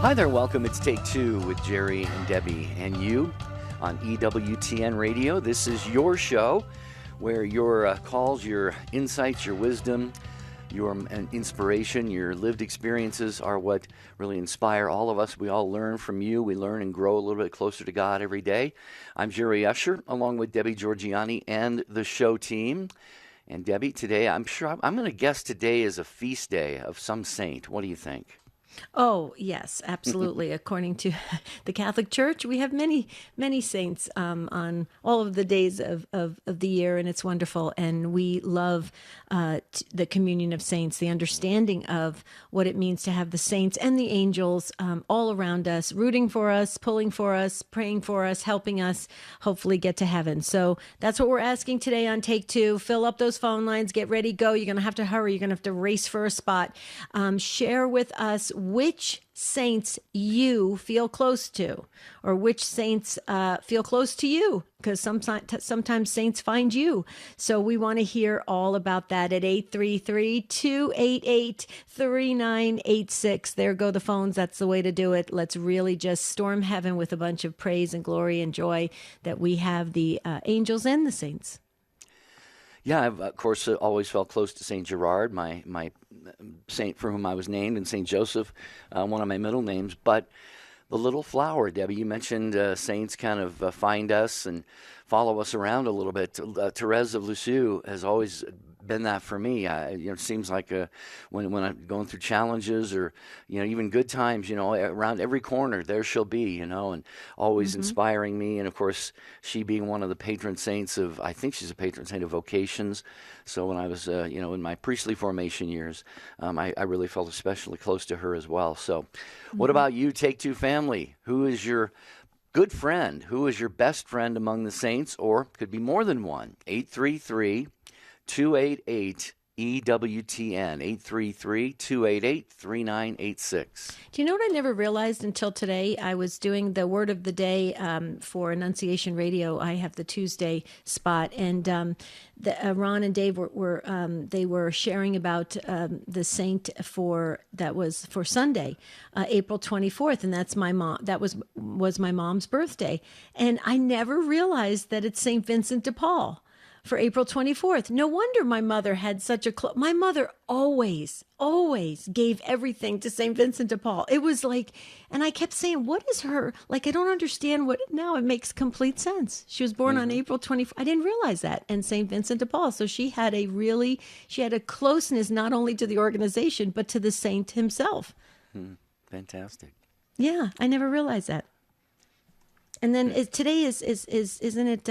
Hi there, welcome. It's Take Two with Jerry and Debbie and you on EWTN Radio. This is your show where your calls, your insights, your wisdom, your inspiration, your lived experiences are what really inspire all of us. We all learn from you. We learn and grow a little bit closer to God every day. I'm Jerry Usher, along with Debbie Georgiani and the show team. And Debbie, today, I'm going to guess today is a feast day of some saint. What do you think? Oh, yes, absolutely. According to the Catholic Church, we have many, many saints on all of the days of the year, and it's wonderful. And we love the communion of saints, the understanding of what it means to have the saints and the angels all around us, rooting for us, pulling for us, praying for us, helping us hopefully get to heaven. So that's what we're asking today on Take Two. Fill up those phone lines, get ready, go. You're going to have to hurry. You're going to have to race for a spot. Share with us which saints you feel close to, or which saints feel close to you, because sometimes saints find you. So we want to hear all about that at 833-288-3986. There go the phones. That's the way to do it. Let's really just storm heaven with a bunch of praise and glory and joy that we have the angels and the saints. Yeah, I've, of course, always felt close to St. Gerard, my saint for whom I was named, and St. Joseph, one of my middle names. But the little flower, Debbie, you mentioned saints kind of find us and follow us around a little bit. Therese of Lisieux has always been that for me. It seems like when I'm going through challenges or even good times, around every corner there she'll be, and always inspiring me. And of course, she being one of the patron saints of, I think she's a patron saint of vocations. So when I was, in my priestly formation years, I really felt especially close to her as well. So, what about you, Take Two family? Who is your good friend? Who is your best friend among the saints, or could be more than one? 833-288 EWTN, 833-288-3986. Do you know what I never realized until today? I was doing the Word of the Day for Annunciation Radio. I have the Tuesday spot, and Ron and Dave were sharing about the saint that was for Sunday, April 24th, and that's my mom. That was my mom's birthday, and I never realized that it's Saint Vincent de Paul for April 24th. No wonder my mother had such a my mother always gave everything to St. Vincent de Paul. It was like, and I kept saying, what is her, I don't understand what, now it makes complete sense. She was born on April 24th. I didn't realize that. And St. Vincent de Paul. So she had a closeness not only to the organization, but to the saint himself. Fantastic. Yeah, I never realized that. And then today isn't it,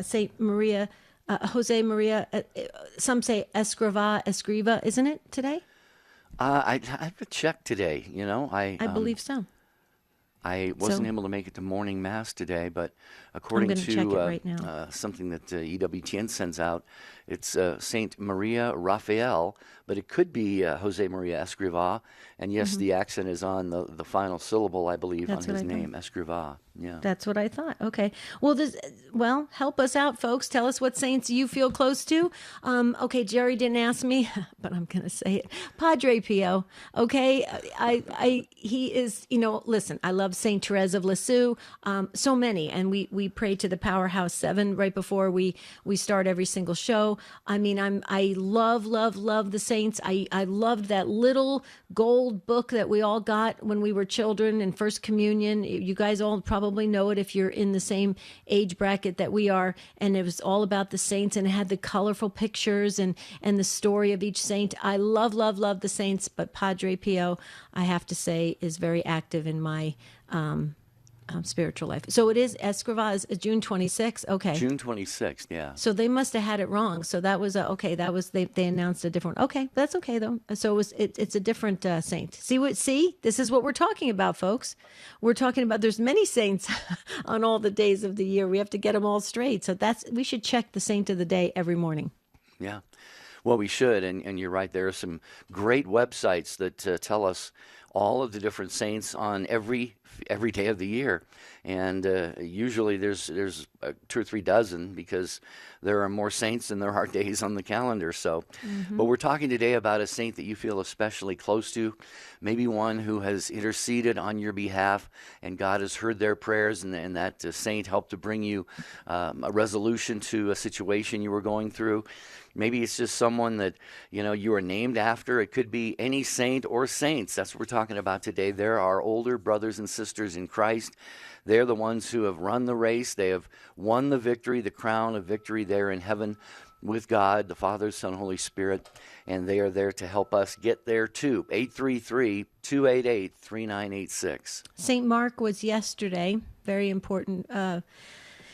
Saint Maria, Jose Maria, some say Escriva, isn't it today? I have to check today, I believe so. I wasn't able to make it to morning mass today, but according to right now. Something that EWTN sends out, it's Saint Maria Raphael, but it could be Jose Maria Escriva. And yes, the accent is on the final syllable, I believe, on his name, Escriva. Yeah, that's what I thought. Okay, well, help us out, folks. Tell us what saints you feel close to. Okay, Jerry didn't ask me, but I'm going to say it. Padre Pio. Okay, he is. Listen, I love Saint Therese of Lisieux. So many, and we pray to the Powerhouse 7 right before we start every single show. I mean, I love the saints. I loved that little gold book that we all got when we were children in First Communion. You guys all probably know it if you're in the same age bracket that we are. And it was all about the saints, and it had the colorful pictures and the story of each saint. I love the saints, but Padre Pio, I have to say, is very active in my spiritual life. So it is Escriva is June 26th. Okay. June 26th, yeah. So they must have had it wrong. So that was they announced a different. Okay, that's okay though. So it's a different saint. See, this is what we're talking about, folks. We're talking about there's many saints on all the days of the year. We have to get them all straight. So we should check the saint of the day every morning. Yeah. Well, we should, and you're right. There are some great websites that tell us all of the different saints on every day of the year. And usually there's 2 or 3 dozen, because there are more saints than there are days on the calendar. So, but we're talking today about a saint that you feel especially close to, maybe one who has interceded on your behalf, and God has heard their prayers, and that saint helped to bring you a resolution to a situation you were going through. Maybe it's just someone that, you are named after. It could be any saint or saints. That's what we're talking about today. There are older brothers and sisters in Christ. They're the ones who have run the race. They have won the victory, the crown of victory there in heaven with God, the Father, Son, Holy Spirit, and they are there to help us get there too. 833-288-3986. St. Mark was yesterday, very important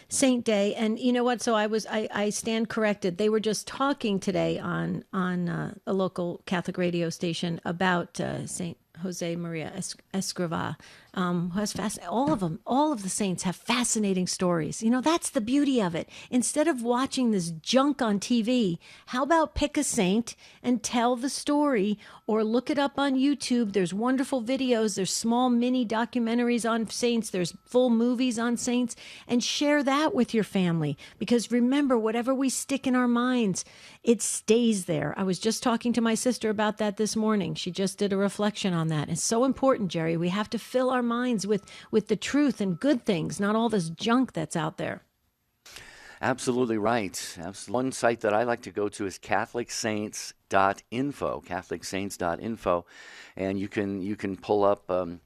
Saint Day, and you know what? So I stand corrected. They were just talking today on a local Catholic radio station about Saint Jose Maria Escrivá, who has all of the saints have fascinating stories. That's the beauty of it. Instead of watching this junk on TV, how about pick a saint and tell the story, or look it up on YouTube. There's wonderful videos. There's small mini documentaries on saints. There's full movies on saints, and share that with your family. Because remember, whatever we stick in our minds, it stays there. I was just talking to my sister about that this morning. She just did a reflection on that. It's so important, Jerry. We have to fill our minds with the truth and good things, not all this junk that's out there. Absolutely right. One site that I like to go to is CatholicSaints.info, CatholicSaints.info, and you can pull up. You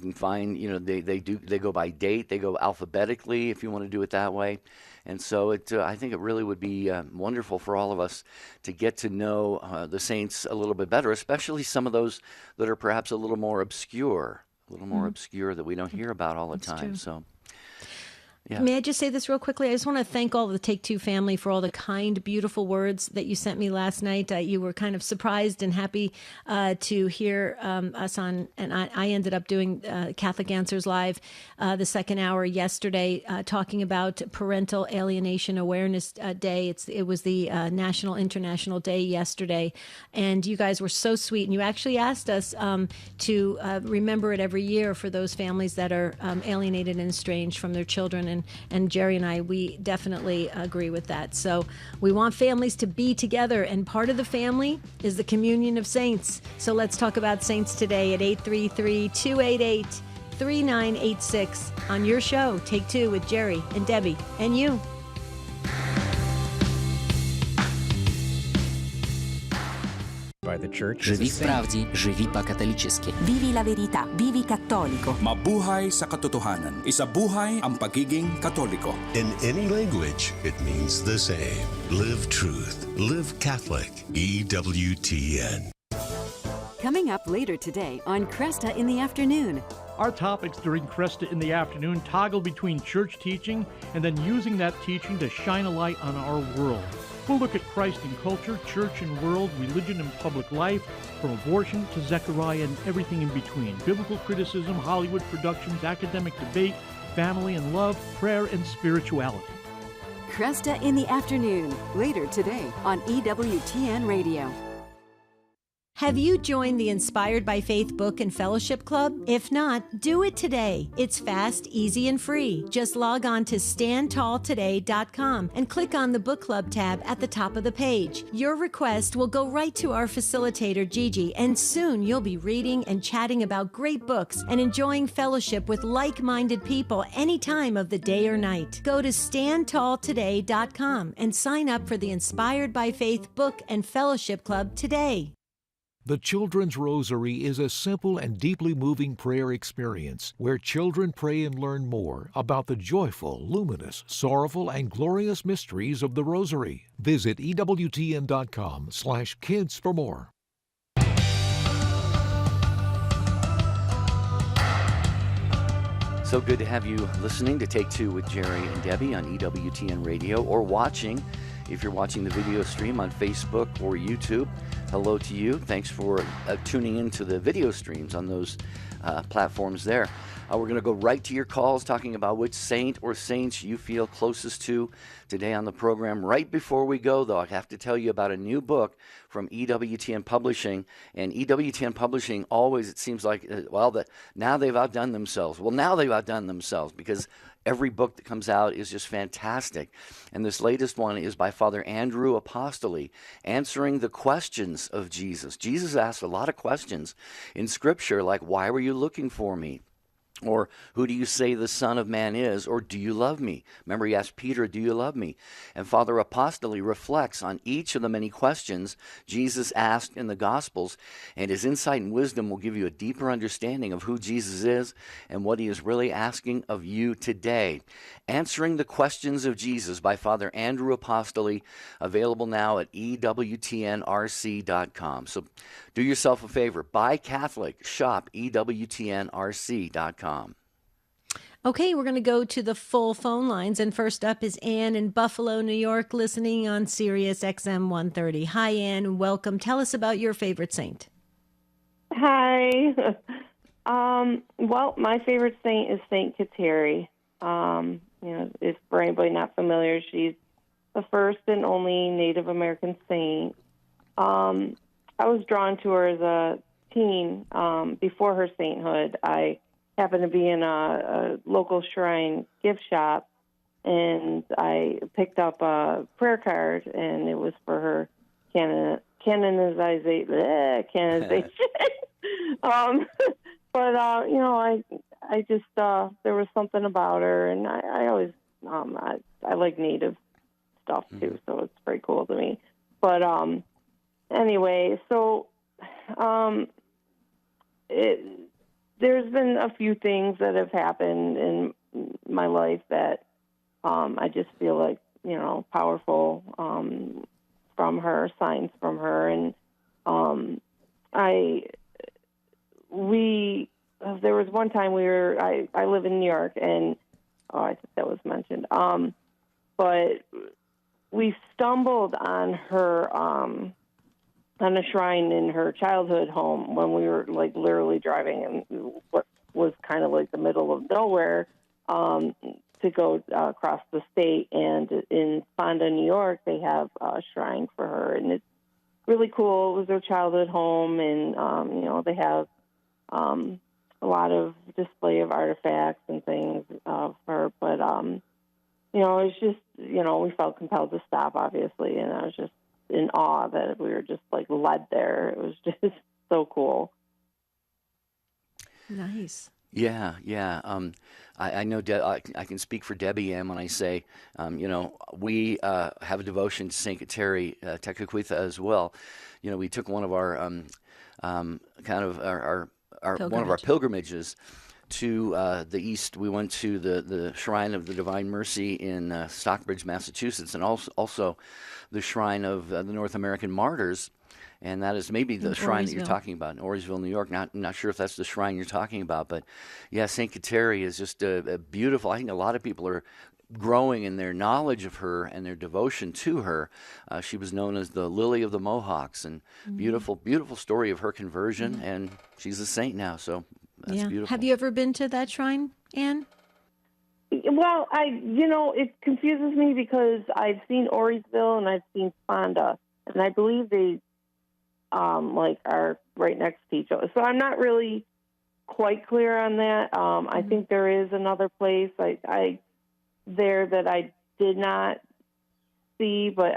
can find, they go by date, they go alphabetically if you want to do it that way. And so I think it really would be wonderful for all of us to get to know the saints a little bit better, especially some of those that are perhaps a little more obscure, that we don't hear about all the time. True. So. Yeah. May I just say this real quickly? I just want to thank all of the Take Two family for all the kind, beautiful words that you sent me last night. You were kind of surprised and happy to hear us on, and I ended up doing Catholic Answers Live the second hour yesterday, talking about Parental Alienation Awareness Day. It was the International Day yesterday, and you guys were so sweet, and you actually asked us to remember it every year for those families that are alienated and estranged from their children. And Jerry and I, we definitely agree with that. So we want families to be together, and part of the family is the communion of saints. So let's talk about saints today at 833-288-3986 on your show, Take Two with Jerry and Debbie and you. By the church. Живи в правді, живи по-католически. Vivi la verità, vivi cattolico. Mabuhay sa katotohanan. Isabuhay ang pagiging katoliko. In any language, it means the same. Live truth. Live Catholic. EWTN. Coming up later today on Cresta in the Afternoon. Our topics during Cresta in the Afternoon toggle between church teaching and then using that teaching to shine a light on our world. We'll look at Christ in culture, church and world, religion and public life, from abortion to Zechariah and everything in between. Biblical criticism, Hollywood productions, academic debate, family and love, prayer and spirituality. Cresta in the Afternoon, later today on EWTN Radio. Have you joined the Inspired by Faith Book and Fellowship Club? If not, do it today. It's fast, easy, and free. Just log on to standtalltoday.com and click on the book club tab at the top of the page. Your request will go right to our facilitator, Gigi, and soon you'll be reading and chatting about great books and enjoying fellowship with like-minded people any time of the day or night. Go to standtalltoday.com and sign up for the Inspired by Faith Book and Fellowship Club today. The Children's Rosary is a simple and deeply moving prayer experience where children pray and learn more about the joyful, luminous, sorrowful, and glorious mysteries of the Rosary. Visit EWTN.com/kids for more. So good to have you listening to Take Two with Jerry and Debbie on EWTN Radio, or watching If you're watching the video stream on Facebook or YouTube, hello to you. Thanks for tuning into the video streams on those platforms there. We're going to go right to your calls, talking about which saint or saints you feel closest to today on the program. Right before we go, though, I have to tell you about a new book from EWTN Publishing. And EWTN Publishing always, it seems like, now they've outdone themselves. Well, now they've outdone themselves because every book that comes out is just fantastic. And this latest one is by Father Andrew Apostoli, answering the questions of Jesus. Jesus asked a lot of questions in Scripture, like, why were you looking for me? Or who do you say the Son of Man is? Or do you love me? Remember, he asked Peter, do you love me? And Father Apostoli reflects on each of the many questions Jesus asked in the Gospels, and his insight and wisdom will give you a deeper understanding of who Jesus is and what he is really asking of you today. Answering the Questions of Jesus by Father Andrew Apostoli, available now at EWTNRC.com. So do yourself a favor. Buy Catholic. Shop EWTNRC.com. Okay, we're going to go to the full phone lines. And first up is Ann in Buffalo, New York, listening on Sirius XM 130. Hi, Ann. Welcome. Tell us about your favorite saint. Hi. Well, my favorite saint is Saint Kateri. If for anybody not familiar, she's the first and only Native American saint. I was drawn to her as a teen. Before her sainthood, I happened to be in a local shrine gift shop, and I picked up a prayer card, and it was for her canonization. I just there was something about her, and I always I like Native stuff too, so it's very cool to me. But anyway, so there's been a few things that have happened in my life that I just feel like, powerful from her, signs from her. And there was one time I live in New York, and I think that was mentioned. But we stumbled on her, on a shrine in her childhood home when we were literally driving in what was kind of like the middle of nowhere to go across the state. And in Fonda, New York, they have a shrine for her, and it's really cool. It was her childhood home, and they have a lot of display of artifacts and things of her. But it's just we felt compelled to stop, obviously, and I was just in awe that we were just led there. It was just so cool. Nice. Yeah. I know I can speak for Debbie Ann when I say, we have a devotion to Saint Kateri, Tekakwitha as well. We took one of our one of our pilgrimages to the east. We went to the Shrine of the Divine Mercy in Stockbridge, Massachusetts, and also the Shrine of the North American Martyrs. And that is maybe the shrine that you're talking about in Orisville, New York. Not sure if that's the shrine you're talking about, but yeah, Saint Kateri is just a beautiful. I think a lot of people are growing in their knowledge of her and their devotion to her. She was known as the Lily of the Mohawks, and beautiful story of her conversion, and she's a saint now. So that's beautiful. Have you ever been to that shrine, Anne? Well, it confuses me because I've seen Orisville and I've seen Fonda, and I believe they are right next to each other. So I'm not really quite clear on that. I think there is another place there that I did not see, but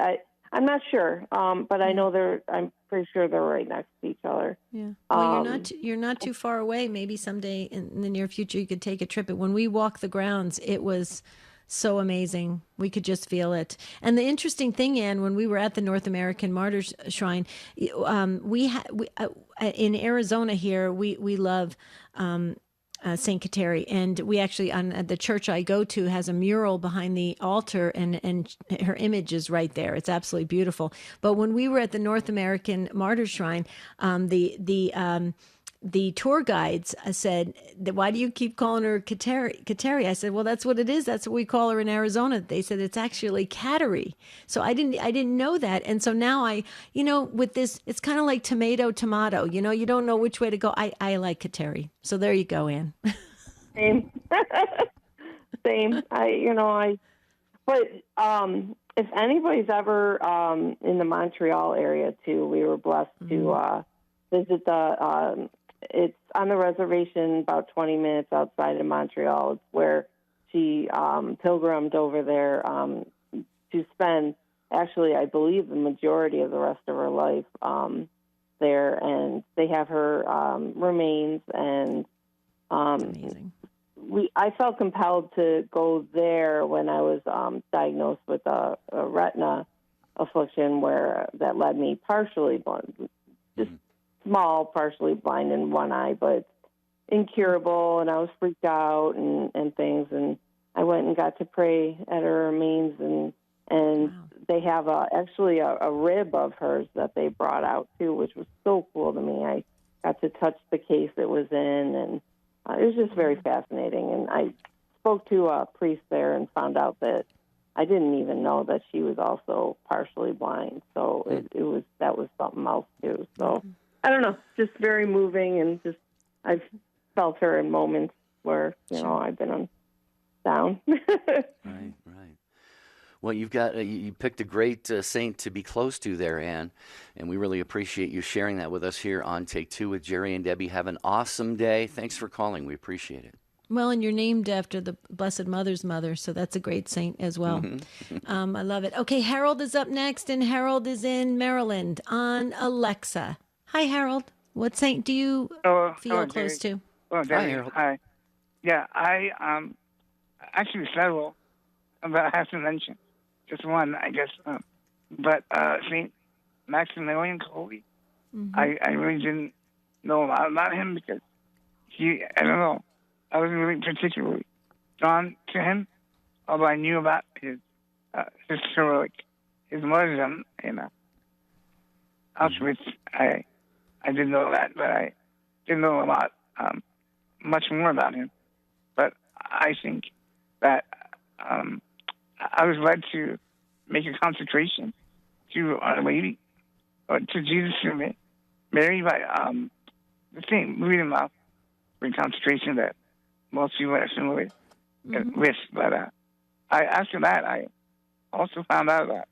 I'm not sure. But I know I'm pretty sure they're right next to each other. Yeah. Well, you're not too far away. Maybe someday in the near future you could take a trip. But when we walked the grounds, it was so amazing. We could just feel it. And the interesting thing, Anne, when we were at the North American Martyrs Shrine, in Arizona here, we love Saint Kateri, and we actually on the church I go to has a mural behind the altar, and her image is right there. It's absolutely beautiful. But when we were at the North American Martyrs Shrine, the tour guides said, "Why do you keep calling her Kateri?" I said, "Well, that's what it is. That's what we call her in Arizona." They said it's actually Kateri. So I didn't know that, and so now with this, it's kind of like tomato. You don't know which way to go. I like Kateri. So there you go, Ann. Same. Same. But if anybody's ever in the Montreal area too, we were blessed to visit it's on the reservation about 20 minutes outside of Montreal. It's where she pilgrimed over there to spend, actually, I believe, the majority of the rest of her life there. And they have her remains, and Amazing. I felt compelled to go there when I was diagnosed with a retina affliction that led me partially blind, just small, partially blind in one eye, but incurable, and I was freaked out and things, and I went and got to pray at her remains, and wow. They have actually a rib of hers that they brought out too, which was so cool to me. I got to touch the case it was in, and it was just very fascinating. And I spoke to a priest there and found out that I didn't even know that she was also partially blind. So that was something else too. So I don't know, just very moving, and just I've felt her in moments where I've been down. Right. Well, you picked a great saint to be close to there, Ann, and we really appreciate you sharing that with us here on Take Two with Jerry and Debbie. Have an awesome day. Thanks for calling. We appreciate it. Well, and you're named after the Blessed Mother's mother, so that's a great saint as well. I love it. Okay, Harold is up next, and Harold is in Maryland on Alexa. Hi, Harold. What saint do you feel close to? Hi, Harold. Hi. Yeah, I actually several, but I have to mention just one, I guess. But Saint Maximilian Kolbe, I really didn't know a lot about him because I don't know, I wasn't really particularly drawn to him, although I knew about his heroic, his martyrdom in Auschwitz. I didn't know that, but I didn't know a lot, much more about him. But I think that I was led to make a consecration to Our Lady, or to Jesus through Mary, by the same moving mouth for consecration that most people are familiar with. But after that, I also found out about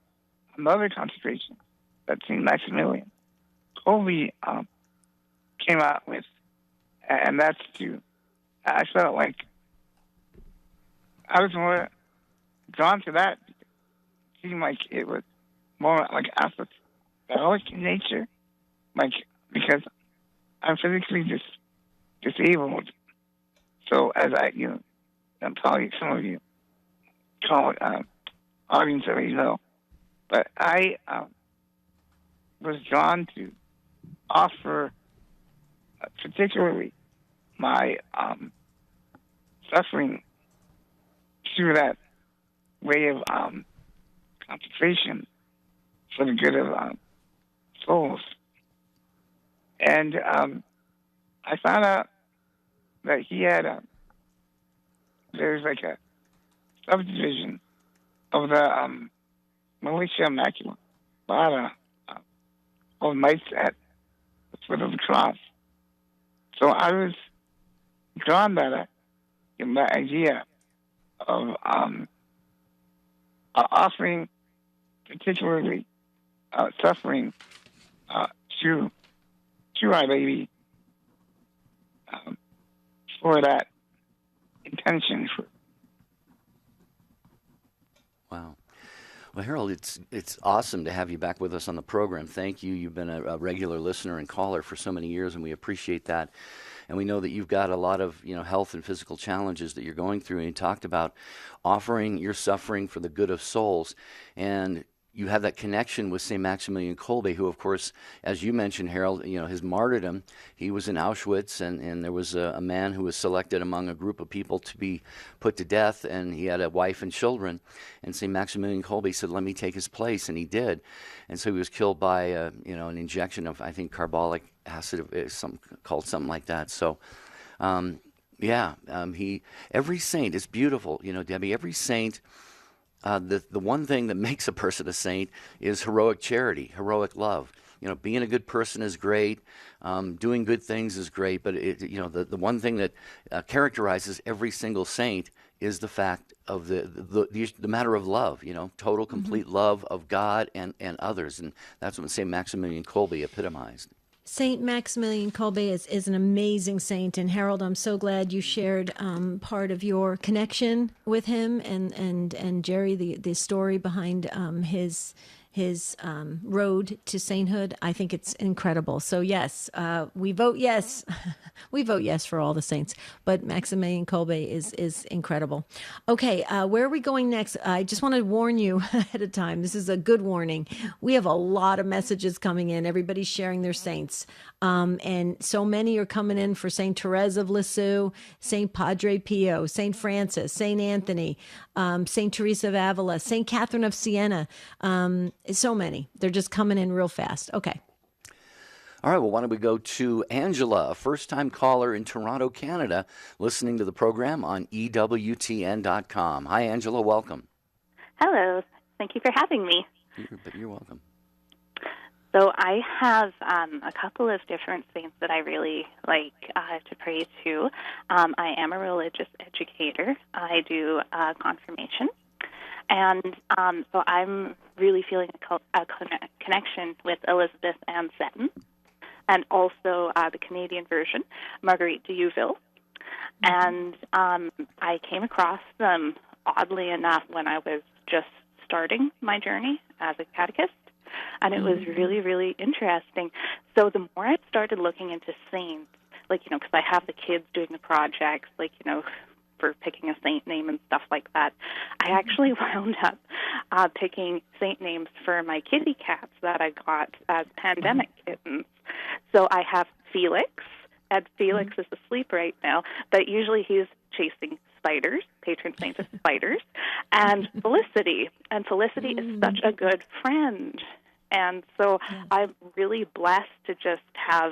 another consecration that St. Maximilian Kolbe came out with, and that's I felt like I was more drawn to that. It seemed like it was more like apostolic in nature, because I'm physically disabled. So as and probably some of you call it audience already know, but I was drawn to offer particularly my suffering through that way of concentration for the good of souls. And I found out that he had there's like a subdivision of the militia Immaculata of Knights at the foot of the cross. So I was drawn by that idea of offering particularly suffering to Our Lady for that intention. Wow. Well, Harold, it's awesome to have you back with us on the program. Thank you. You've been a regular listener and caller for so many years, and we appreciate that. And we know that you've got a lot of health and physical challenges that you're going through. And you talked about offering your suffering for the good of souls. And you have that connection with St. Maximilian Kolbe, who, of course, as you mentioned, Harold, his martyrdom, he was in Auschwitz, and there was a man who was selected among a group of people to be put to death, and he had a wife and children, and St. Maximilian Kolbe said, let me take his place, and he did. And so he was killed by, an injection of, I think, carbolic acid, called something like that. So, every saint is beautiful, Debbie, every saint. The one thing that makes a person a saint is heroic charity, heroic love. Being a good person is great. Doing good things is great. But the one thing that characterizes every single saint is the fact of the matter of love. Total, complete love of God and others, and that's what Saint Maximilian Kolbe epitomized. Saint Maximilian Kolbe is an amazing saint, and Harold, I'm so glad you shared part of your connection with him and Jerry, the story behind his road to sainthood. I think it's incredible. So yes, we vote yes. We vote yes for all the saints, but Maximilian Kolbe is incredible. Okay, where are we going next? I just want to warn you ahead of time. This is a good warning. We have a lot of messages coming in. Everybody's sharing their saints. And so many are coming in for Saint Therese of Lisieux, Saint Padre Pio, Saint Francis, Saint Anthony, Saint Teresa of Avila, Saint Catherine of Siena. So many. They're just coming in real fast. Okay. All right, well, why don't we go to Angela, a first-time caller in Toronto, Canada, listening to the program on EWTN.com. Hi, Angela, welcome. Hello. Thank you for having me. You're welcome. So I have a couple of different saints that I really like to pray to. I am a religious educator. I do confirmation. And so I'm really feeling a connection with Elizabeth Ann Seton, and also the Canadian version, Marguerite de Youville. And I came across them, oddly enough, when I was just starting my journey as a catechist, and it was really, really interesting. So the more I started looking into saints, because I have the kids doing the projects, for picking a saint name and stuff like that, I actually wound up picking saint names for my kitty cats that I got as pandemic kittens. So I have Felix, and Felix is asleep right now, but usually he's chasing spiders, patron saint of spiders, and Felicity. And Felicity is such a good friend. And so I'm really blessed to just have,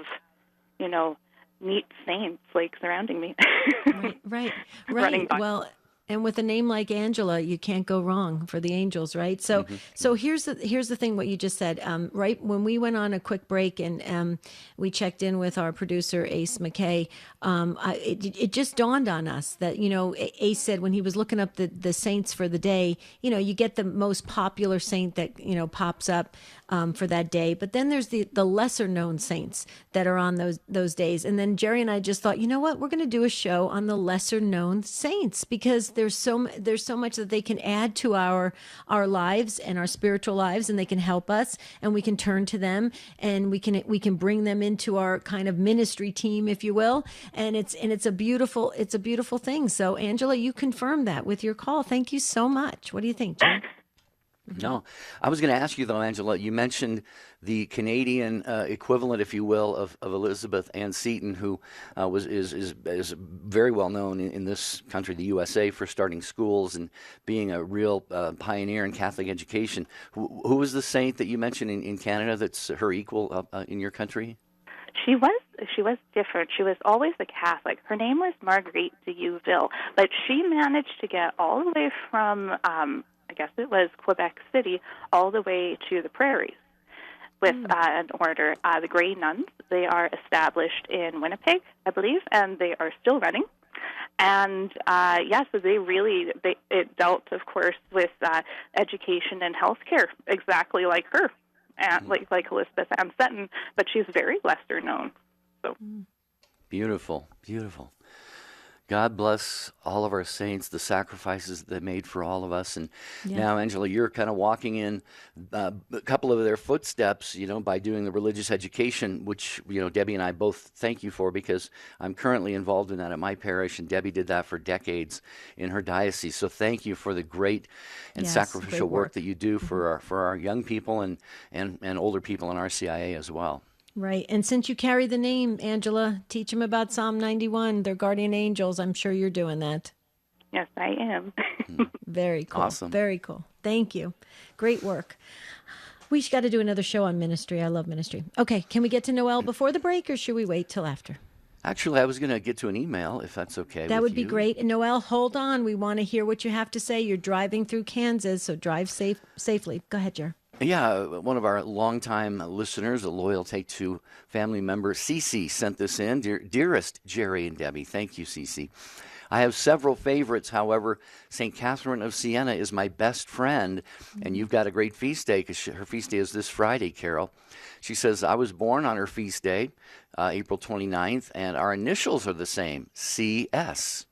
neat saints surrounding me. Right. Well, and with a name like Angela, you can't go wrong for the angels, right? So, so here's the thing. What you just said, right? When we went on a quick break and we checked in with our producer Ace McKay, it just dawned on us that Ace said when he was looking up the saints for the day, you get the most popular saint that pops up for that day, but then there's the lesser known saints that are on those days. And then Jerry and I just thought, you know what, we're going to do a show on the lesser known saints because there's so much that they can add to our lives and our spiritual lives, and they can help us, and we can turn to them, and we can bring them into our kind of ministry team, if you will. And it's a beautiful thing. So Angela, you confirmed that with your call. Thank you so much. What do you think, Jerry? No, I was going to ask you though, Angela. You mentioned the Canadian equivalent, if you will, of Elizabeth Ann Seton, who is very well known in this country, the USA, for starting schools and being a real pioneer in Catholic education. Who was the saint that you mentioned in Canada that's her equal in your country? She was different. She was always a Catholic. Her name was Marguerite de Youville, but she managed to get all the way from I guess it was Quebec City, all the way to the prairies with an order. The Grey Nuns, they are established in Winnipeg, I believe, and they are still running. And, so it dealt, of course, with education and healthcare, exactly like her, and like Elizabeth Ann Seton, but she's very lesser known. So. Beautiful, beautiful. God bless all of our saints, the sacrifices that they made for all of us. And Yeah. now, Angela, you're kind of walking in a couple of their footsteps, by doing the religious education, which, Debbie and I both thank you for, because I'm currently involved in that at my parish, and Debbie did that for decades in her diocese. So thank you for the great and Yes, sacrificial great work. work that you do for our young people and older people in RCIA as well. Right. And since you carry the name, Angela, teach them about Psalm 91, their guardian angels. I'm sure you're doing that. Yes, I am. Very cool. Awesome. Very cool. Thank you. Great work. We got to do another show on ministry. I love ministry. Okay. Can we get to Noel before the break, or should we wait till after? Actually, I was going to get to an email, if that's okay. That with would be you. great. And Noel, hold on. We want to hear what you have to say. You're driving through Kansas, so drive safely. Go ahead, Jer. Yeah, one of our longtime listeners, a loyal Take Two family member, Cece, sent this in. Dearest Jerry and Debbie, thank you, Cece. I have several favorites. However, St. Catherine of Siena is my best friend, and you've got a great feast day, because her feast day is this Friday, Carol. She says, I was born on her feast day, April 29th, and our initials are the same, CS.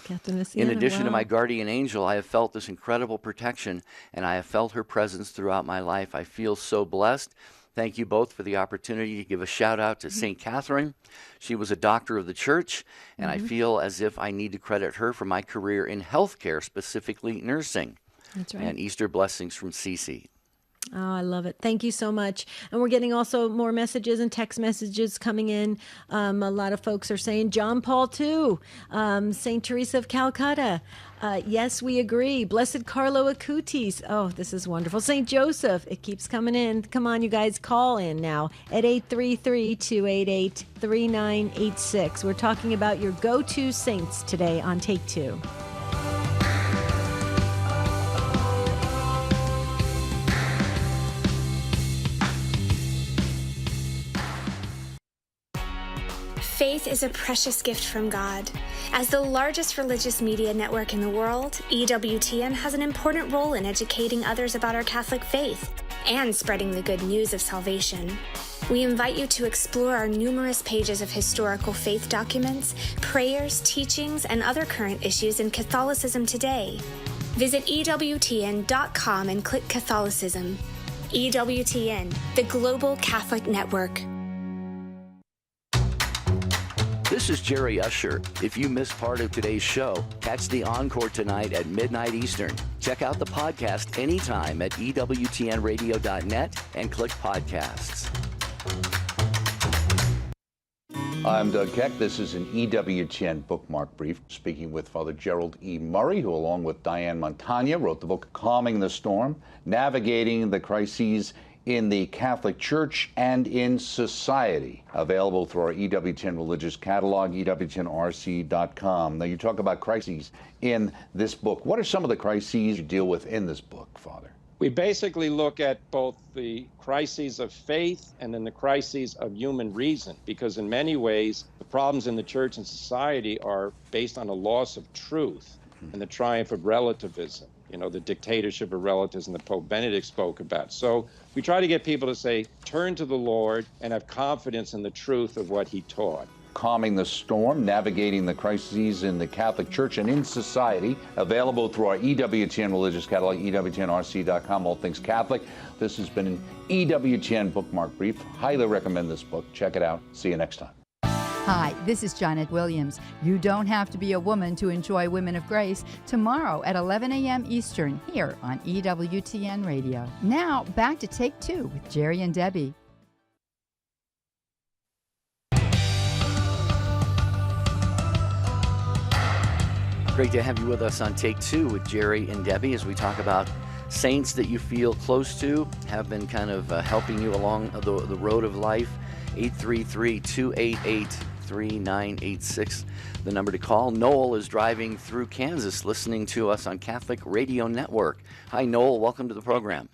Catherine of Siena, In addition to wow. my guardian angel, I have felt this incredible protection, and I have felt her presence throughout my life. I feel so blessed. Thank you both for the opportunity to give a shout out to St. Catherine. She was a doctor of the church, and I feel as if I need to credit her for my career in healthcare, specifically nursing. That's right. And Easter blessings from Cece. Oh, I love it. Thank you so much. And we're getting also more messages and text messages coming in. A lot of folks are saying John Paul II, St. Teresa of Calcutta. Yes, we agree. Blessed Carlo Acutis. Oh, this is wonderful. St. Joseph. It keeps coming in. Come on, you guys, call in now at 833-288-3986. We're talking about your go-to saints today on Take Two. Faith is a precious gift from God. As the largest religious media network in the world, EWTN has an important role in educating others about our Catholic faith and spreading the good news of salvation. We invite you to explore our numerous pages of historical faith documents, prayers, teachings, and other current issues in Catholicism today. Visit EWTN.com and click Catholicism. EWTN, the Global Catholic Network. This is Jerry Usher. If you missed part of today's show, catch the encore tonight at midnight Eastern. Check out the podcast anytime at EWTNradio.net and click podcasts. I'm Doug Keck. This is an EWTN bookmark brief, speaking with Father Gerald E. Murray, who, along with Diane Montagna, wrote the book Calming the Storm, Navigating the Crises in the Catholic Church and in Society, available through our EWTN religious catalog, EWTNRC.com. Now, you talk about crises in this book. What are some of the crises you deal with in this book, Father? We basically look at both the crises of faith and then the crises of human reason, because in many ways, the problems in the church and society are based on a loss of truth and the triumph of relativism. You know, the dictatorship of relativism that Pope Benedict spoke about. So we try to get people to say, turn to the Lord and have confidence in the truth of what he taught. Calming the Storm, Navigating the Crises in the Catholic Church and in Society, available through our EWTN religious catalog, EWTNRC.com, all things Catholic. This has been an EWTN bookmark brief. Highly recommend this book. Check it out. See you next time. Hi, this is Janet Williams. You don't have to be a woman to enjoy Women of Grace tomorrow at 11 a.m. Eastern here on EWTN Radio. Now, back to Take Two with Jerry and Debbie. Great to have you with us on Take Two with Jerry and Debbie as we talk about saints that you feel close to, have been kind of helping you along the road of life. 833-288-3986, the number to call. Noel is driving through Kansas listening to us on Catholic Radio Network. Hi, Noel. Welcome to the program.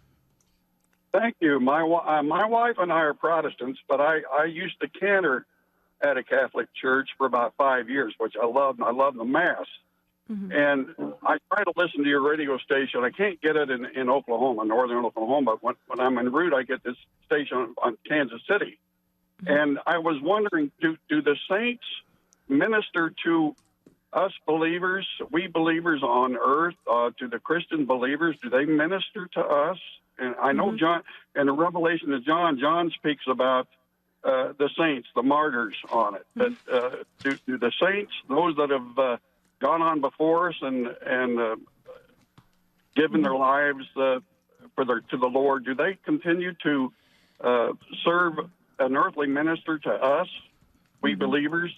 Thank you. My wife and I are Protestants, but I used to cantor at a Catholic church for about 5 years, which I love. I love the Mass. Mm-hmm. And I try to listen to your radio station. I can't get it in Oklahoma, northern Oklahoma, but when I'm en route, I get this station on Kansas City. And I was wondering, do the saints minister to us believers, we believers on earth, to the Christian believers, do they minister to us? And I know John, in the Revelation of John, John speaks about the saints, the martyrs on it. But do the saints, those that have gone on before us and given their lives to the Lord, do they continue to serve an earthly minister to us, we believers?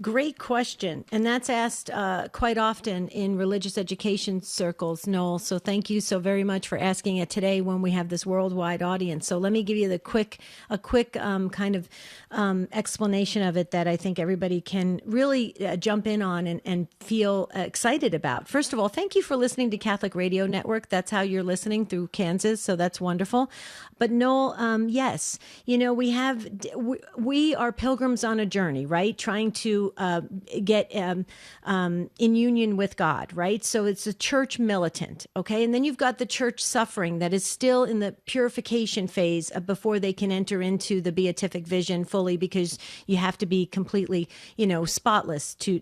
Great question. And that's asked quite often in religious education circles, Noel. So thank you so very much for asking it today when we have this worldwide audience. So let me give you a quick kind of explanation of it that I think everybody can really jump in on and feel excited about. First of all, thank you for listening to Catholic Radio Network. That's how you're listening, through Kansas. So that's wonderful. But Noel, yes, we are pilgrims on a journey, right? Trying to get in union with God, right? So it's a church militant, okay? And then you've got the church suffering that is still in the purification phase before they can enter into the beatific vision fully, because you have to be completely, spotless to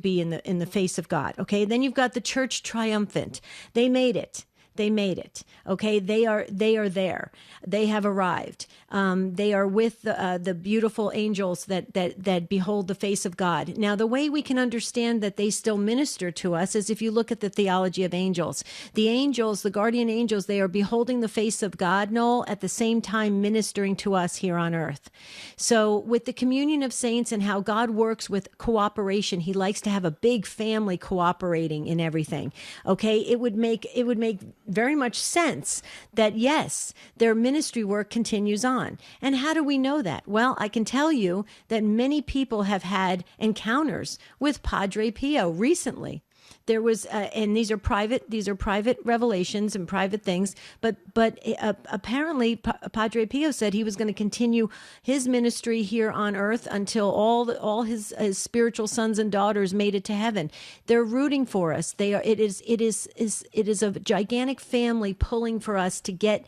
be in the face of God, okay? Then you've got the church triumphant. They made it. They made it. Okay, they are there. They have arrived. They are with the beautiful angels that behold the face of God. Now, the way we can understand that they still minister to us is if you look at the theology of angels. The angels, the guardian angels, they are beholding the face of God, Noel, at the same time ministering to us here on earth. So, with the communion of saints and how God works with cooperation, He likes to have a big family cooperating in everything. Okay, it would make very much sense that, yes, their ministry work continues on. And how do we know that? Well, I can tell you that many people have had encounters with Padre Pio recently. There was, and these are private revelations and private things. But apparently, Padre Pio said he was going to continue his ministry here on earth until all his spiritual sons and daughters made it to heaven. They're rooting for us. It is a gigantic family pulling for us to get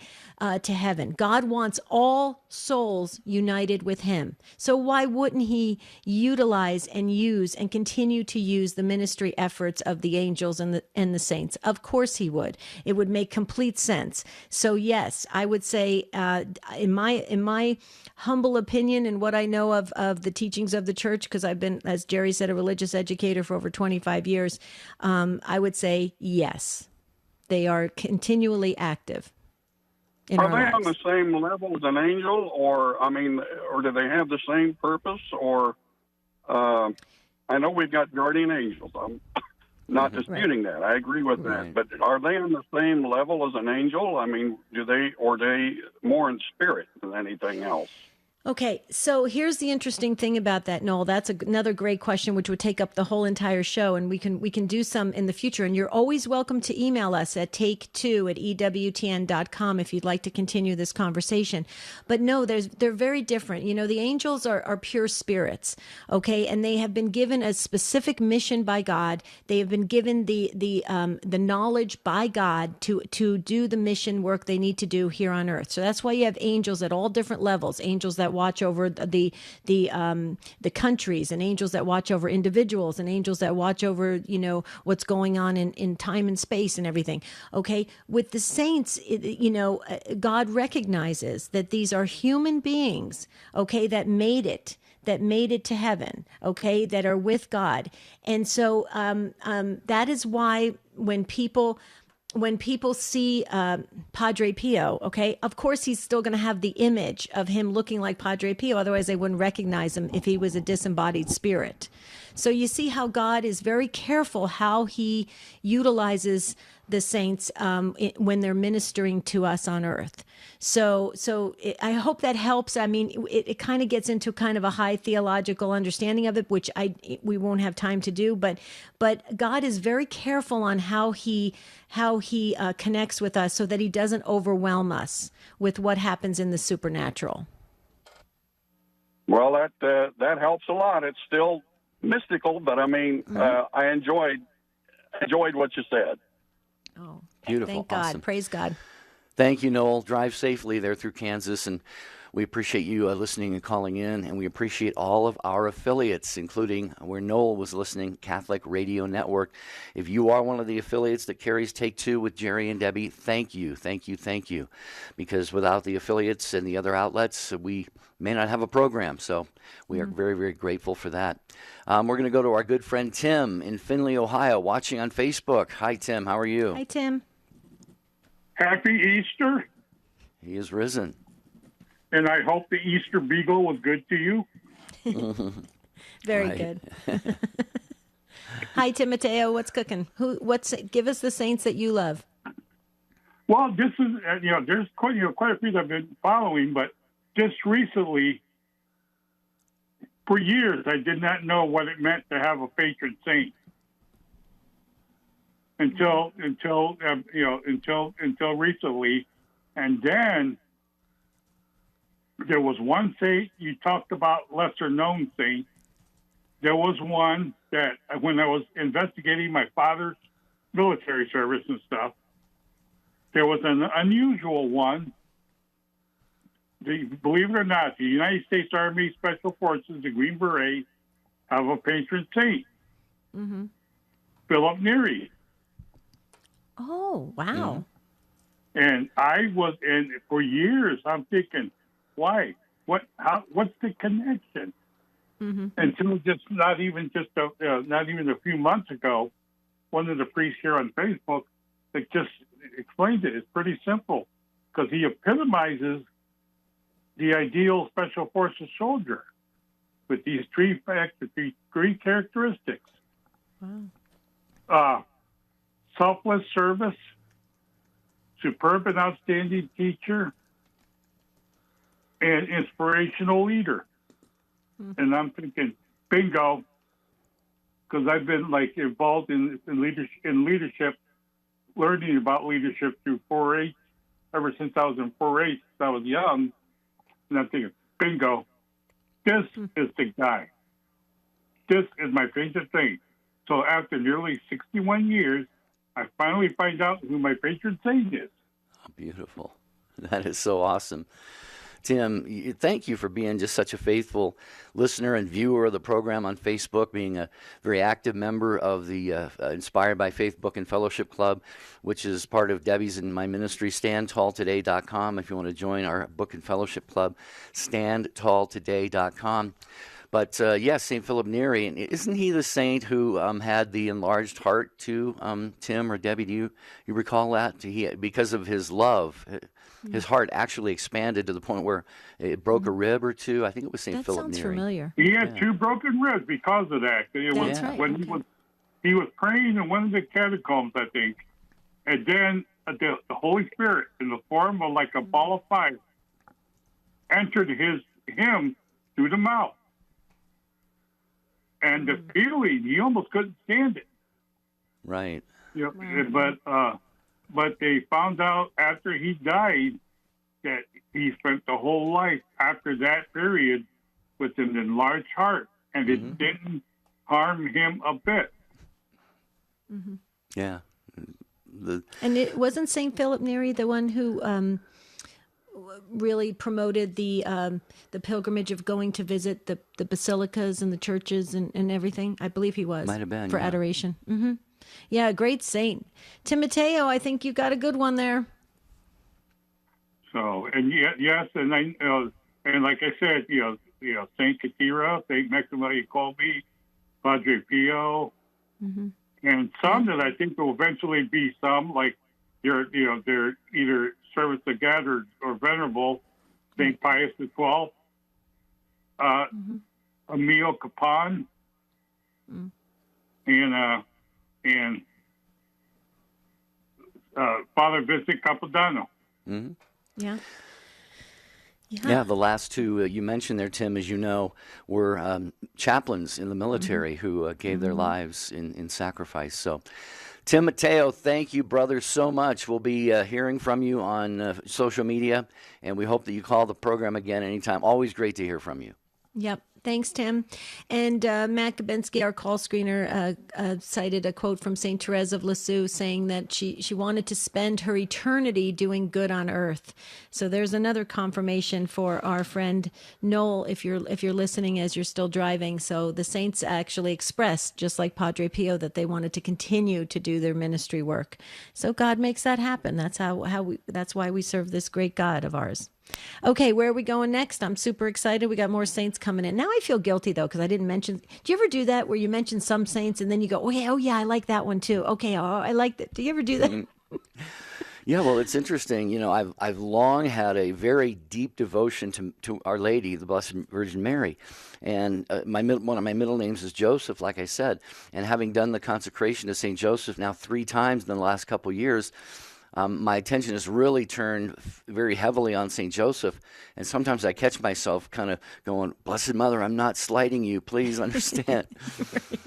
to heaven. God wants all souls united with Him. So why wouldn't He utilize and use and continue to use the ministry efforts of the angels and the saints? Of course He would. It would make complete sense. So yes, I would say, in my humble opinion and what I know of the teachings of the church, because I've been, as Jerry said, a religious educator for over 25 years, I would say yes, they are continually active. Are they on the same level as an angel, or do they have the same purpose? Or I know we've got guardian angels. I'm not disputing that. I agree with that. But are they on the same level as an angel? Do they more in spirit than anything else? Okay, so here's the interesting thing about that, Noel. That's another great question, which would take up the whole entire show, and we can do some in the future. And you're always welcome to email us at take2@ewtn.com if you'd like to continue this conversation. But no, they're very different. The angels are pure spirits, okay, and they have been given a specific mission by God. They have been given the knowledge by God to do the mission work they need to do here on earth. So that's why you have angels at all different levels. Angels that watch over the countries, and angels that watch over individuals, and angels that watch over what's going on in time and space and everything. Okay, with the saints, God recognizes that these are human beings, okay, that made it to heaven, okay, that are with God. And so that is why when people see Padre Pio, okay, of course he's still going to have the image of him looking like Padre Pio. Otherwise, they wouldn't recognize him if he was a disembodied spirit. So you see how God is very careful how He utilizes the saints when they're ministering to us on earth. So I hope that helps. It kind of gets into kind of a high theological understanding of it, which we won't have time to do. But God is very careful on how He connects with us, so that He doesn't overwhelm us with what happens in the supernatural. Well, that helps a lot. It's still mystical, but I enjoyed what you said. Oh, beautiful! Thank God! Awesome. Praise God! Thank you, Noel. Drive safely there through Kansas, and We appreciate you listening and calling in, and we appreciate all of our affiliates, including where Noel was listening, Catholic Radio Network. If you are one of the affiliates that carries Take Two with Jerry and Debbie, thank you, thank you, thank you. Because without the affiliates and the other outlets, we may not have a program. So we are very, very grateful for that. We're going to go to our good friend Tim in Findlay, Ohio, watching on Facebook. Hi, Tim. How are you? Hi, Tim. Happy Easter. He is risen. And I hope the Easter Beagle was good to you. Very good. Hi, Timoteo. What's cooking? Give us the saints that you love. Well, this is there's quite a few that I've been following, but just recently, for years, I did not know what it meant to have a patron saint until recently, and then there was one saint you talked about, lesser known saint. There was one that when I was investigating my father's military service and stuff, there was an unusual one. Believe it or not, the United States Army Special Forces, the Green Berets, have a patron saint, Philip Neri. Oh, wow. And for years, I'm thinking, why? What's the connection? Until not even a few months ago, one of the priests here on Facebook that just explained it. It's pretty simple because he epitomizes the ideal special forces soldier with these three characteristics: selfless service, superb and outstanding teacher, and inspirational leader. And I'm thinking, bingo, because I've been involved in leadership, learning about leadership through 4-H ever since I was in 4-H. Since I was young, and I'm thinking, bingo, this is the guy. This is my favorite thing. So after nearly 61 years, I finally find out who my patron saint is. Oh, beautiful. That is so awesome. Tim, thank you for being just such a faithful listener and viewer of the program on Facebook, being a very active member of the Inspired by Faith Book and Fellowship Club, which is part of Debbie's and my ministry, standtalltoday.com. If you want to join our Book and Fellowship Club, standtalltoday.com. But yes, St. Philip Neri, and isn't he the saint who had the enlarged heart too, Tim or Debbie? Do you recall that? Because of his love, his heart actually expanded to the point where it broke a rib or two. I think it was St. Philip Neri. That sounds familiar. He had 2 broken ribs because of that. That's right. When he was praying in one of the catacombs, I think, and then the Holy Spirit, in the form of like a ball of fire, entered him through the mouth. And the feeling, he almost couldn't stand it. Right. But they found out after he died that he spent the whole life after that period with an enlarged heart, and it didn't harm him a bit. Yeah. And it wasn't St. Philip Neri the one who really promoted the pilgrimage of going to visit the basilicas and the churches and everything? I believe he was. Might have been, for adoration. Yeah, great saint. Timoteo, I think you got a good one there. So, and yes, and like I said, Saint Kateri, Saint Maximilian Kolbe, Padre Pio, and some that I think will eventually be some like they're either service of God or venerable, Saint Pius XII, Emil Capon, and Father Vincent Capodanno. Yeah. Yeah, the last two you mentioned there, Tim, as you know, were chaplains in the military who gave their lives in sacrifice. So, Timoteo, thank you, brother, so much. We'll be hearing from you on social media, and we hope that you call the program again anytime. Always great to hear from you. Yep. Thanks, Tim. And Matt Gabinski, our call screener, cited a quote from St. Therese of Lisieux saying that she wanted to spend her eternity doing good on earth. So there's another confirmation for our friend Noel, if you're listening as you're still driving. So the saints actually expressed, just like Padre Pio, that they wanted to continue to do their ministry work. So God makes that happen. That's that's why we serve this great God of ours. Okay, where are we going next? I'm super excited. We got more saints coming in. Now I feel guilty, though, because I didn't mention. Do you ever do that where you mention some saints and then you go, oh, yeah, I like that one, too. Okay, I like that. Do you ever do that? Yeah, well, it's interesting. You know, I've long had a very deep devotion to Our Lady, the Blessed Virgin Mary. And one of my middle names is Joseph, like I said. And having done the consecration to St. Joseph now 3 times in the last couple of years, my attention has really turned very heavily on St. Joseph, and sometimes I catch myself kind of going, Blessed Mother, I'm not slighting you, please understand. Right.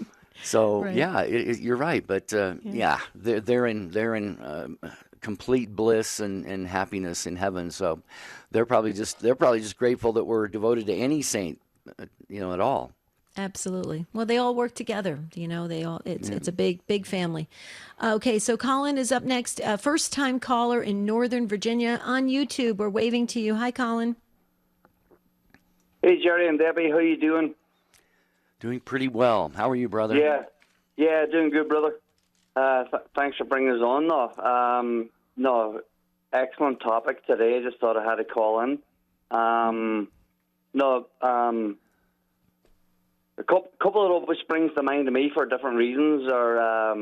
So, right. Yeah, you're right, but they're in complete bliss and happiness in heaven, so they're probably just grateful that we're devoted to any saint, at all. Absolutely. Well, they all work together. It's a big family. Okay, so Colin is up next. First time caller in Northern Virginia on YouTube. We're waving to you. Hi, Colin. Hey, Jerry and Debbie. How you doing? Doing pretty well. How are you, brother? Yeah, doing good, brother. Thanks for bringing us on. No, excellent topic today. I just thought I had to call in. A couple of which springs to mind to me for different reasons are,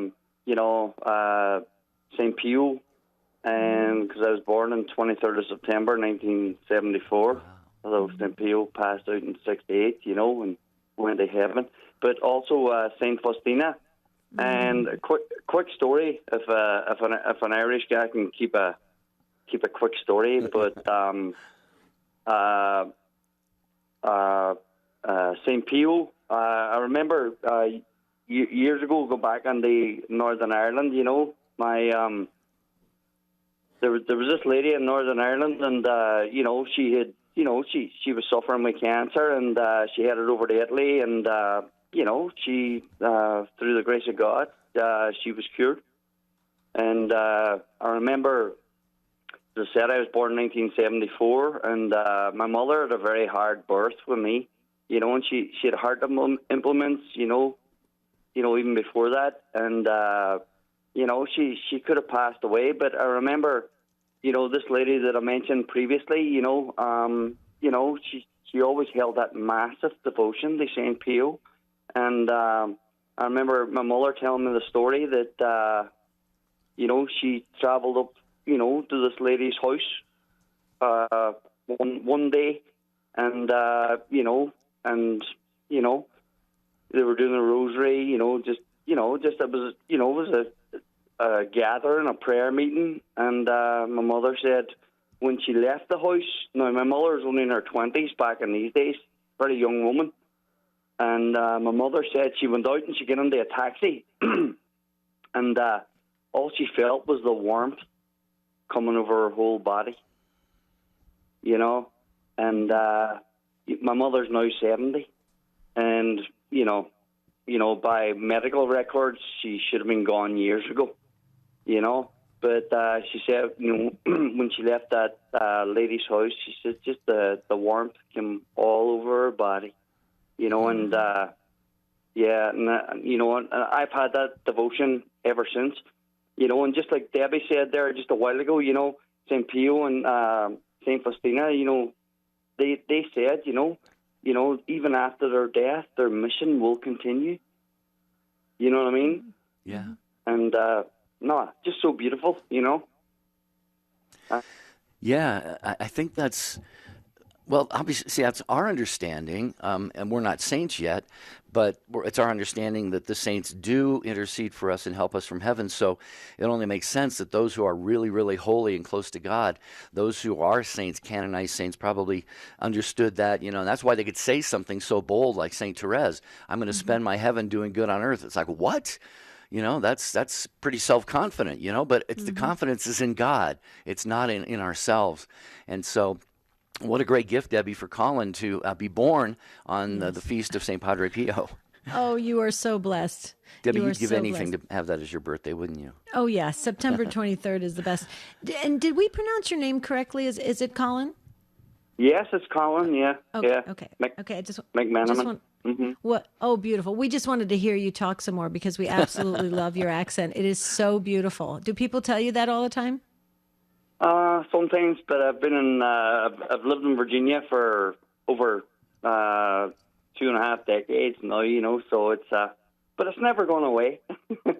St. Pio, and because I was born on 23rd of September 1974, although St. Pio passed out in 68, and went to heaven. But also St. Faustina, and a quick story. If an Irish guy can keep a quick story, but St. Pio. I remember years ago, go back on the Northern Ireland. There was this lady in Northern Ireland, and she had, she was suffering with cancer, and she headed over to Italy, and she through the grace of God, she was cured. And I remember, as I said, I was born in 1974, and my mother had a very hard birth with me. And she had heart implements, even before that. And, she could have passed away. But I remember, this lady that I mentioned previously, she always held that massive devotion to St. Pio. And I remember my mother telling me the story that, she traveled up, to this lady's house one day. And, they were doing a rosary, it was a gathering, a prayer meeting. And my mother said when she left the house, now my mother was only in her 20s back in these days, very young woman. And my mother said she went out and she got into a taxi. And all she felt was the warmth coming over her whole body, And my mother's now 70, and by medical records, she should have been gone years ago, But she said, when she left that lady's house, she said just the warmth came all over her body, And and I've had that devotion ever since, And just like Debbie said there just a while ago, St. Pio and St. Faustina, They said, even after their death, their mission will continue. You know what I mean? Yeah. And, just so beautiful, Yeah, I think that's, well, obviously, see, that's our understanding, and we're not saints yet, but it's our understanding that the saints do intercede for us and help us from heaven. So it only makes sense that those who are really, really holy and close to God, those who are saints, canonized saints, probably understood that, and that's why they could say something so bold like St. Therese, I'm going to spend my heaven doing good on earth. It's like, what? That's pretty self-confident, but it's the confidence is in God. It's not in ourselves. And so What a great gift, Debbie, for Colin to be born on the feast of St. Padre Pio. Oh, you are so blessed. Debbie, you are you'd give so anything blessed. to have that as your birthday, wouldn't you? Oh, yeah. September 23rd is the best. And did we pronounce your name correctly? Is it Colin? Yes, it's Colin. Yeah. Okay. Yeah. Okay. Okay. I just McManaman. want. What? Oh, beautiful. We just wanted to hear you talk some more because we absolutely love your accent. It is so beautiful. Do people tell you that all the time? Sometimes, but I've been in. I've lived in Virginia for over 2.5 decades now. So it's. But it's never going away.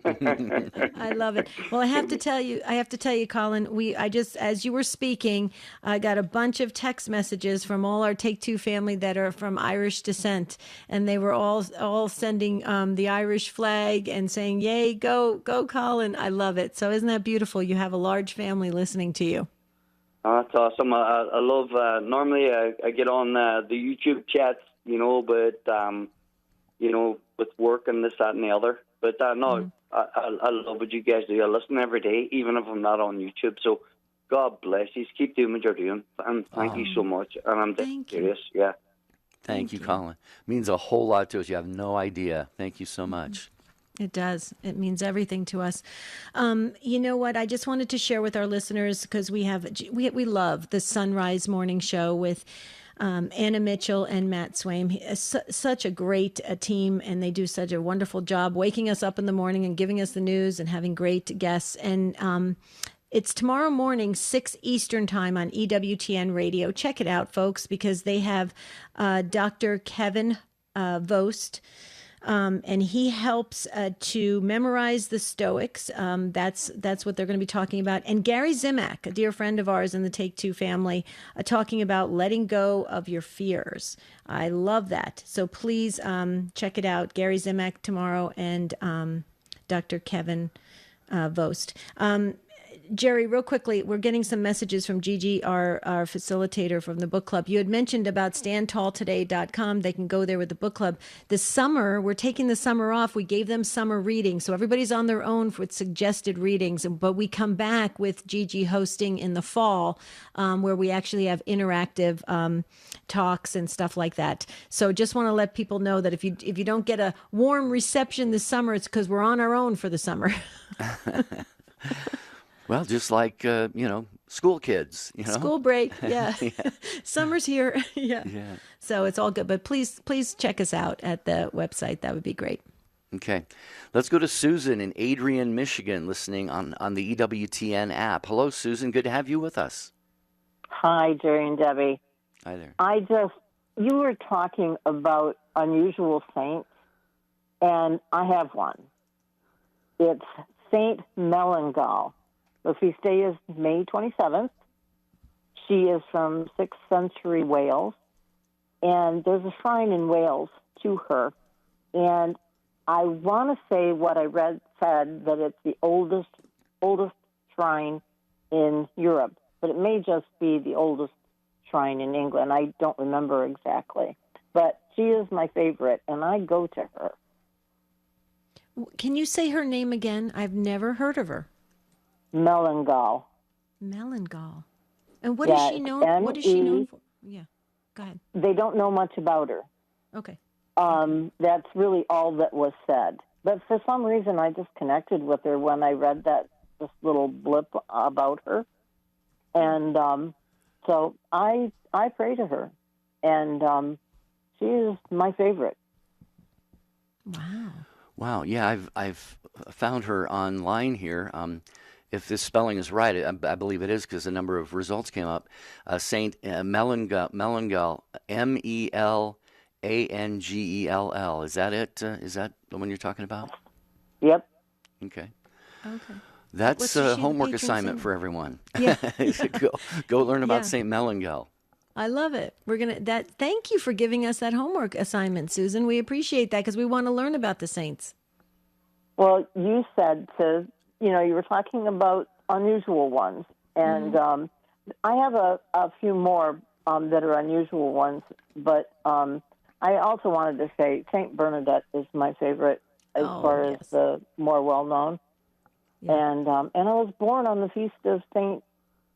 I love it. Well, I have to tell you, Colin, I just, as you were speaking, I got a bunch of text messages from all our Take Two family that are from Irish descent, and they were all sending the Irish flag and saying, "Yay, go, Colin!" I love it. So isn't that beautiful? You have a large family listening to you. That's awesome. I love. Normally, I get on the YouTube chats, but with work and this, that, and the other. But no, I love what you guys do. I listen every day, even if I'm not on YouTube. So God bless you. Keep doing what you're doing. And thank you so much. And I'm dead serious. Yeah. Thank you, Colin. It means a whole lot to us. You have no idea. Thank you so much. It does. It means everything to us. You know what? I just wanted to share with our listeners because we love the Sunrise Morning Show with Anna Mitchell and Matt Swaim. Such a great team, and they do such a wonderful job waking us up in the morning and giving us the news and having great guests. And it's tomorrow morning, 6 Eastern time on EWTN Radio. Check it out, folks, because they have Dr. Kevin Vost. And he helps to memorize the Stoics. That's what they're going to be talking about. And Gary Zimak, a dear friend of ours in the Take Two family, talking about letting go of your fears. I love that. So please check it out. Gary Zimak tomorrow and Dr. Kevin Vost. Jerry, real quickly, we're getting some messages from Gigi, our facilitator from the book club. You had mentioned about standtalltoday.com. They can go there with the book club. This summer, we're taking the summer off. We gave them summer readings. So everybody's on their own with suggested readings. But we come back with Gigi hosting in the fall where we actually have interactive talks and stuff like that. So just want to let people know that if you don't get a warm reception this summer, it's because we're on our own for the summer. Well, just like, school kids, School break, yeah. Summer's here, yeah. So it's all good. But please check us out at the website. That would be great. Okay. Let's go to Susan in Adrian, Michigan, listening on the EWTN app. Hello, Susan. Good to have you with us. Hi, Jerry and Debbie. Hi there. You were talking about unusual saints, and I have one. It's Saint Melangell. The feast day is May 27th. She is from 6th century Wales, and there's a shrine in Wales to her. And I want to say what I said that it's the oldest shrine in Europe, but it may just be the oldest shrine in England. I don't remember exactly, but she is my favorite, and I go to her. Can you say her name again? I've never heard of her. Melangell. Melangell. And what is she known? What is she known for? Yeah, go ahead. They don't know much about her. Okay. That's really all that was said. But for some reason, I just connected with her when I read this little blip about her, and so I pray to her, and she is my favorite. Wow. Yeah, I've found her online here. If this spelling is right, I believe it is because a number of results came up. Saint Melangell, Melangell. Is that it? Is that the one you're talking about? Yep. Okay. Okay. That's a homework assignment for everyone. Yeah. Go learn about Saint Melangell. I love it. Thank you for giving us that homework assignment, Susan. We appreciate that because we want to learn about the saints. Well, you said you were talking about unusual ones, and I have a few more that are unusual ones, but I also wanted to say Saint Bernadette is my favorite as far as the more well-known. Yeah. And I was born on the feast of Saint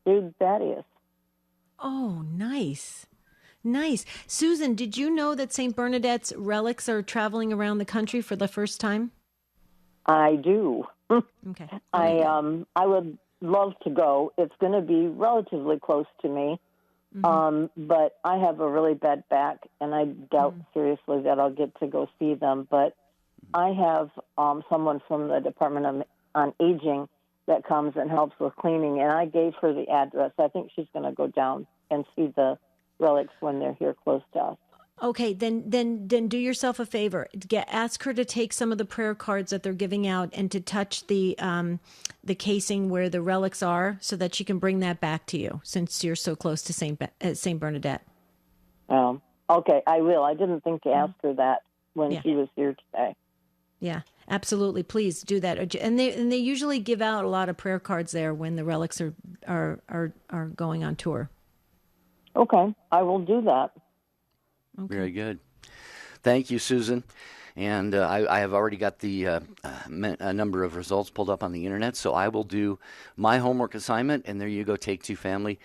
Jude Thaddeus. Oh, nice. Nice. Susan, did you know that St. Bernadette's relics are traveling around the country for the first time? I do. Okay. I would love to go. It's going to be relatively close to me, but I have a really bad back, and I doubt seriously that I'll get to go see them. But I have someone from the Department on Aging that comes and helps with cleaning, and I gave her the address. I think she's going to go down and see the relics when they're here close to us. Okay, then do yourself a favor. Ask her to take some of the prayer cards that they're giving out and to touch the casing where the relics are, so that she can bring that back to you, since you're so close to Saint Bernadette. Okay, I will. I didn't think to ask her that when she was here today. Yeah, absolutely. Please do that. And they usually give out a lot of prayer cards there when the relics are going on tour. Okay, I will do that. Okay. Very good. Thank you, Susan. And I have already got a number of results pulled up on the internet, so I will do my homework assignment, and there you go, Take Two family.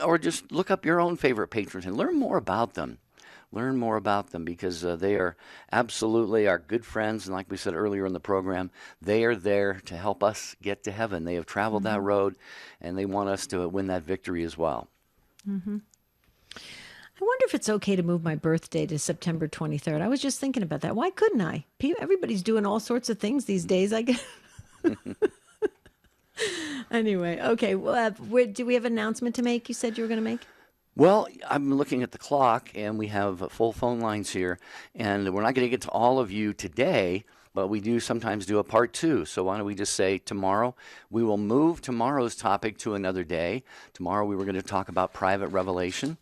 Or just look up your own favorite patrons and learn more about them. Learn more about them, because they are absolutely our good friends. And like we said earlier in the program, they are there to help us get to heaven. They have traveled that road, and they want us to win that victory as well. Mm-hmm. I wonder if it's okay to move my birthday to September 23rd. I was just thinking about that. Why couldn't I? Everybody's doing all sorts of things these days. I guess. Anyway, okay. Well, do we have an announcement to make? You said you were going to make? Well, I'm looking at the clock, and we have full phone lines here, and we're not going to get to all of you today, but we do sometimes do a part 2. So why don't we just say tomorrow? We will move tomorrow's topic to another day. Tomorrow we were going to talk about private revelation.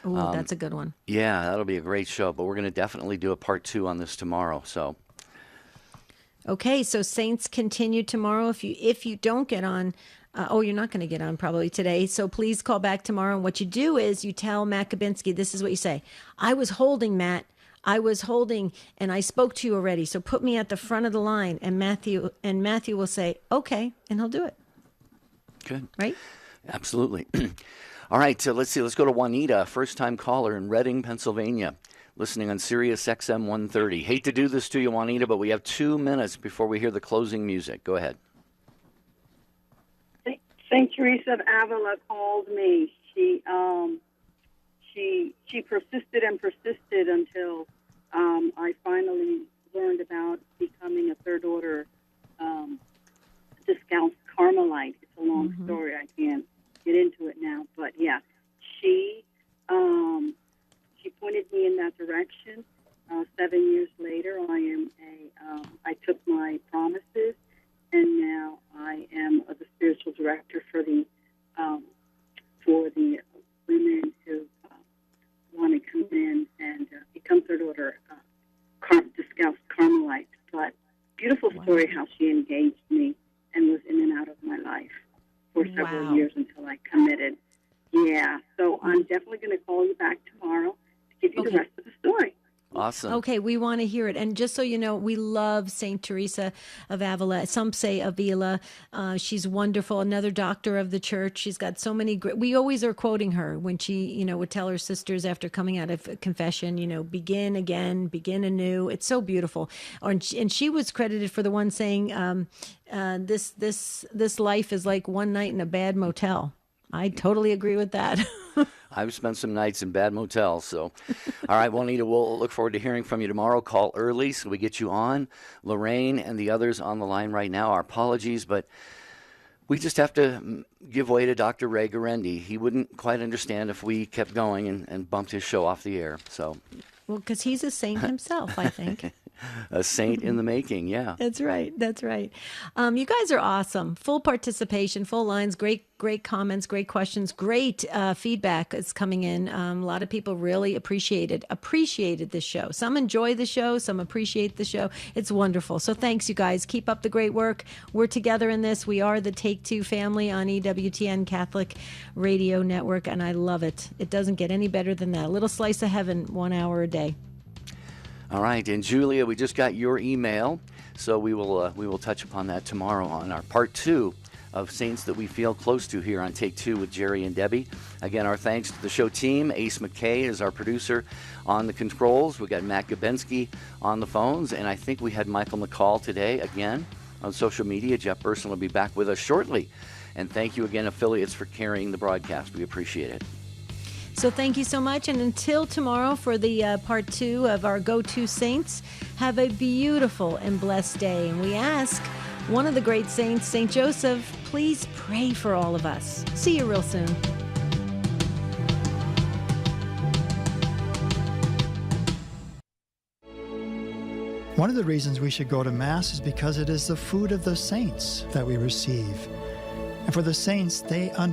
Oh, that's a good one. Yeah, that'll be a great show, but we're going to definitely do a part 2 on this tomorrow. So, okay, so Saints continue tomorrow. If you don't get on, you're not going to get on probably today. So please call back tomorrow. And what you do is you tell Matt Kabinski, this is what you say: I was holding, Matt. I was holding, and I spoke to you already. So put me at the front of the line, and Matthew will say, okay, and he'll do it. Good. Right? Absolutely. All right, so let's see. Let's go to Juanita, first-time caller in Reading, Pennsylvania, listening on Sirius XM 130. Hate to do this to you, Juanita, but we have 2 minutes before we hear the closing music. Go ahead. St. Teresa of Avila called me. She persisted and persisted until I finally learned about becoming a third order Discount Carmelite. It's a long story. I can't get into it now, but yeah, she pointed me in that direction. 7 years later, I took my promises, and now I am the spiritual director for the women who want to come in and become third order Discount Carmelite. But beautiful story how she engaged me and was in and out of my life for several years until I committed. Yeah, so I'm definitely going to call you back tomorrow to give you the rest of the story. Awesome. Okay, we want to hear it. And just so you know, we love St. Teresa of Avila. Some say Avila. She's wonderful. Another doctor of the church. She's got so many great... We always are quoting her when she, would tell her sisters after coming out of confession, begin again, begin anew. It's so beautiful. And she was credited for the one saying, this life is like one night in a bad motel. I totally agree with that. I've spent some nights in bad motels. So, all right, Juanita, we'll look forward to hearing from you tomorrow. Call early so we get you on. Lorraine and the others on the line right now, our apologies, but we just have to give way to Dr. Ray Garendi. He wouldn't quite understand if we kept going and bumped his show off the air. So, well, because he's a saint himself, I think. A saint in the making, yeah. That's right. That's right. You guys are awesome. Full participation, full lines, great comments, great questions, great feedback is coming in. A lot of people really appreciated this show. Some enjoy the show, some appreciate the show. It's wonderful. So thanks, you guys. Keep up the great work. We're together in this. We are the Take Two family on EWTN Catholic Radio Network, and I love it. It doesn't get any better than that. A little slice of heaven, 1 hour a day. All right, and Julia, we just got your email, so we will touch upon that tomorrow on our part 2 of saints that we feel close to here on Take Two with Jerry and Debbie. Again, our thanks to the show team. Ace McKay is our producer on the controls. We got Matt Gabensky on the phones, and I think we had Michael McCall today again on social media. Jeff Burson will be back with us shortly. And thank you again, affiliates, for carrying the broadcast. We appreciate it. So thank you so much, and until tomorrow for the part 2 of our Go-To Saints, have a beautiful and blessed day. And we ask one of the great saints, St. Joseph, please pray for all of us. See you real soon. One of the reasons we should go to Mass is because it is the food of the saints that we receive. And for the saints, they understand